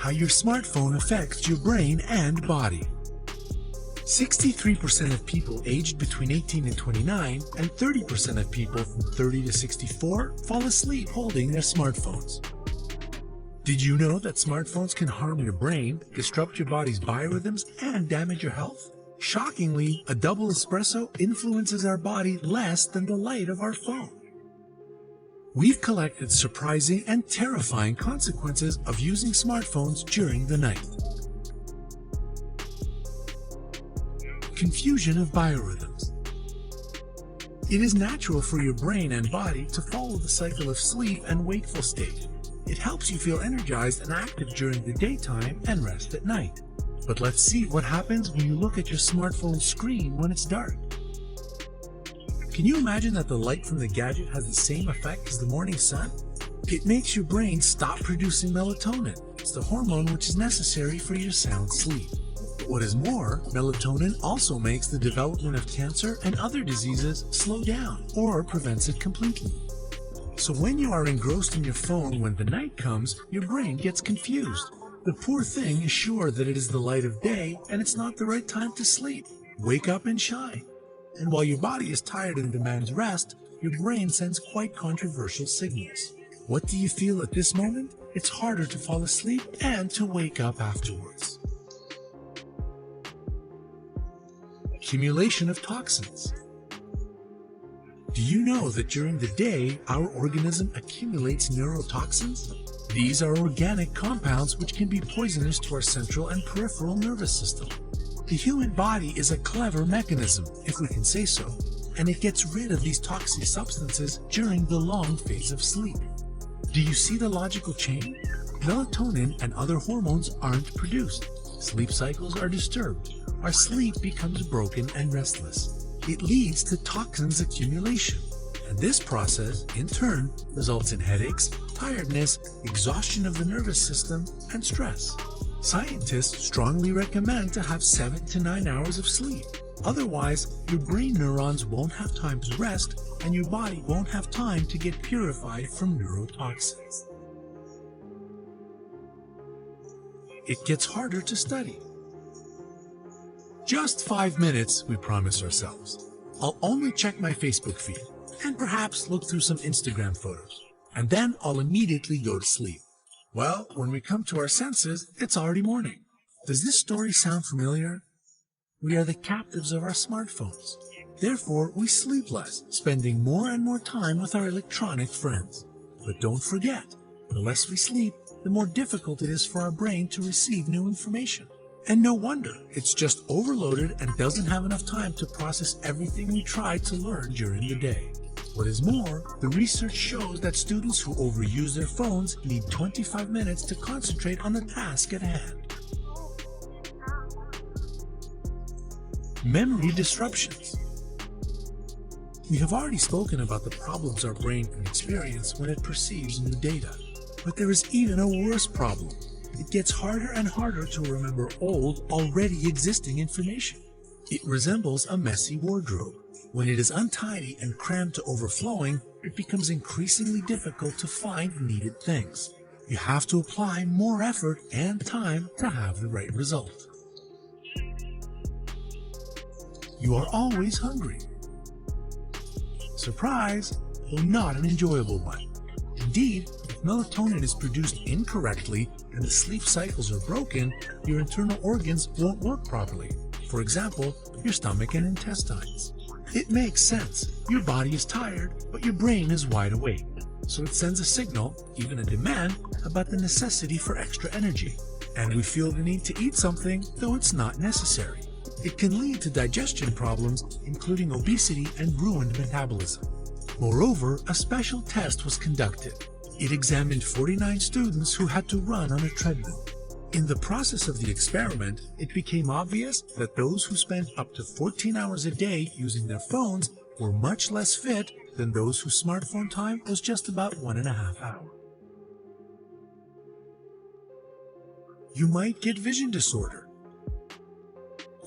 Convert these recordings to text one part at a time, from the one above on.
how your smartphone affects your brain and body. 63% of people aged between 18 and 29 and 30% of people from 30 to 64 fall asleep holding their smartphones. Did you know that smartphones can harm your brain, disrupt your body's biorhythms, and damage your health? Shockingly, a double espresso influences our body less than the light of our phone. We've collected surprising and terrifying consequences of using smartphones during the night. Confusion of biorhythms. It is natural for your brain and body to follow the cycle of sleep and wakeful state. It helps you feel energized and active during the daytime and rest at night. But let's see what happens when you look at your smartphone screen when it's dark. Can you imagine that the light from the gadget has the same effect as the morning sun? It makes your brain stop producing melatonin. It's the hormone which is necessary for your sound sleep. But what is more, melatonin also makes the development of cancer and other diseases slow down or prevents it completely. So when you are engrossed in your phone when the night comes, your brain gets confused. The poor thing is sure that it is the light of day and it's not the right time to sleep. Wake up and shine. And while your body is tired and demands rest, your brain sends quite controversial signals. What do you feel at this moment? It's harder to fall asleep and to wake up afterwards. Accumulation of toxins. Do you know that during the day, our organism accumulates neurotoxins? These are organic compounds which can be poisonous to our central and peripheral nervous system. The human body is a clever mechanism, if we can say so, and it gets rid of these toxic substances during the long phase of sleep. Do you see the logical chain? Melatonin and other hormones aren't produced. Sleep cycles are disturbed. Our sleep becomes broken and restless. It leads to toxins accumulation, and this process, in turn, results in headaches, tiredness, exhaustion of the nervous system, and stress. Scientists strongly recommend to have 7 to 9 hours of sleep. Otherwise, your brain neurons won't have time to rest, and your body won't have time to get purified from neurotoxins. It gets harder to study. Just 5 minutes, we promise ourselves. I'll only check my Facebook feed, and perhaps look through some Instagram photos, and then I'll immediately go to sleep. Well, when we come to our senses, it's already morning. Does this story sound familiar? We are the captives of our smartphones. Therefore, we sleep less, spending more and more time with our electronic friends. But don't forget, the less we sleep, the more difficult it is for our brain to receive new information. And no wonder, it's just overloaded and doesn't have enough time to process everything we try to learn during the day. What is more, the research shows that students who overuse their phones need 25 minutes to concentrate on the task at hand. Memory disruptions. We have already spoken about the problems our brain can experience when it perceives new data. But there is even a worse problem. It gets harder and harder to remember old, already existing information. It resembles a messy wardrobe. When it is untidy and crammed to overflowing, it becomes increasingly difficult to find needed things. You have to apply more effort and time to have the right result. You are always hungry. Surprise, though not an enjoyable one. Indeed, if melatonin is produced incorrectly and the sleep cycles are broken, your internal organs won't work properly. For example, your stomach and intestines. It makes sense. Your body is tired, but your brain is wide awake. So it sends a signal, even a demand, about the necessity for extra energy. And we feel the need to eat something, though it's not necessary. It can lead to digestion problems, including obesity and ruined metabolism. Moreover, a special test was conducted. It examined 49 students who had to run on a treadmill. In the process of the experiment, it became obvious that those who spent up to 14 hours a day using their phones were much less fit than those whose smartphone time was just about 1.5 hours. You might get vision disorder.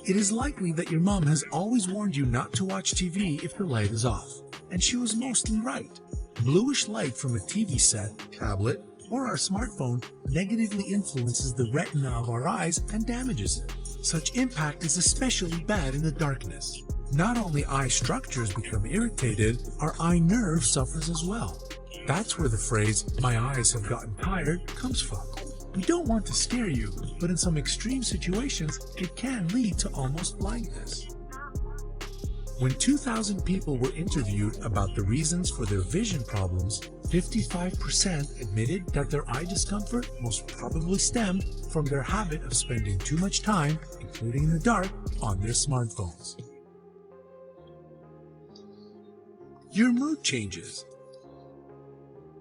It is likely that your mom has always warned you not to watch TV if the light is off, and she was mostly right. Bluish light from a TV set, tablet, or our smartphone negatively influences the retina of our eyes and damages it. Such impact is especially bad in the darkness. Not only eye structures become irritated, our eye nerve suffers as well. That's where the phrase, "my eyes have gotten tired," comes from. We don't want to scare you, but in some extreme situations, it can lead to almost blindness. When 2,000 people were interviewed about the reasons for their vision problems, 55% admitted that their eye discomfort most probably stemmed from their habit of spending too much time, including in the dark, on their smartphones. Your mood changes.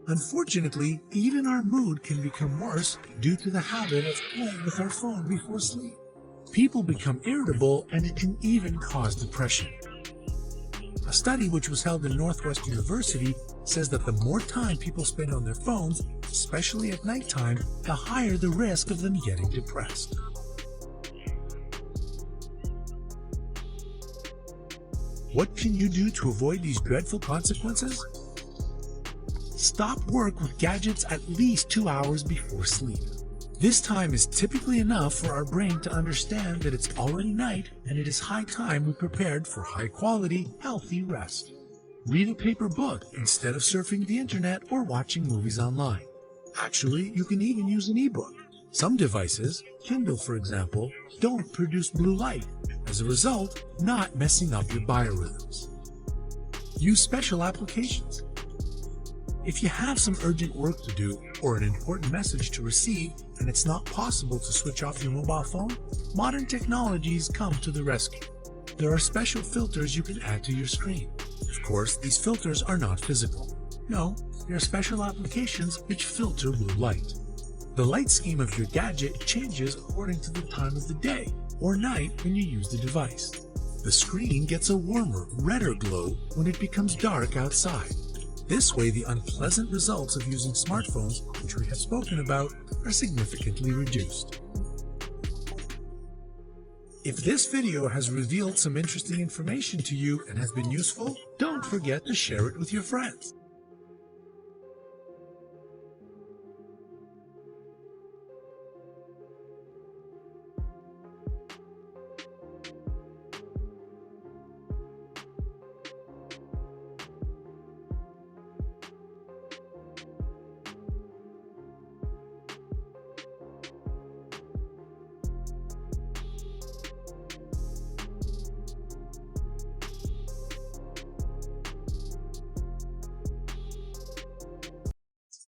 Unfortunately, even our mood can become worse due to the habit of playing with our phone before sleep. People become irritable, and it can even cause depression. A study which was held in Northwest University says that the more time people spend on their phones, especially at nighttime, the higher the risk of them getting depressed. What can you do to avoid these dreadful consequences? Stop work with gadgets at least 2 hours before sleep. This time is typically enough for our brain to understand that it's already night and it is high time we prepared for high-quality, healthy rest. Read a paper book instead of surfing the internet or watching movies online. Actually, you can even use an ebook. Some devices, Kindle for example, don't produce blue light, as a result, not messing up your biorhythms. Use special applications. If you have some urgent work to do or an important message to receive and it's not possible to switch off your mobile phone, modern technologies come to the rescue. There are special filters you can add to your screen. Of course, these filters are not physical. No, they are special applications which filter blue light. The light scheme of your gadget changes according to the time of the day or night when you use the device. The screen gets a warmer, redder glow when it becomes dark outside. This way, the unpleasant results of using smartphones, which we have spoken about, are significantly reduced. If this video has revealed some interesting information to you and has been useful, don't forget to share it with your friends.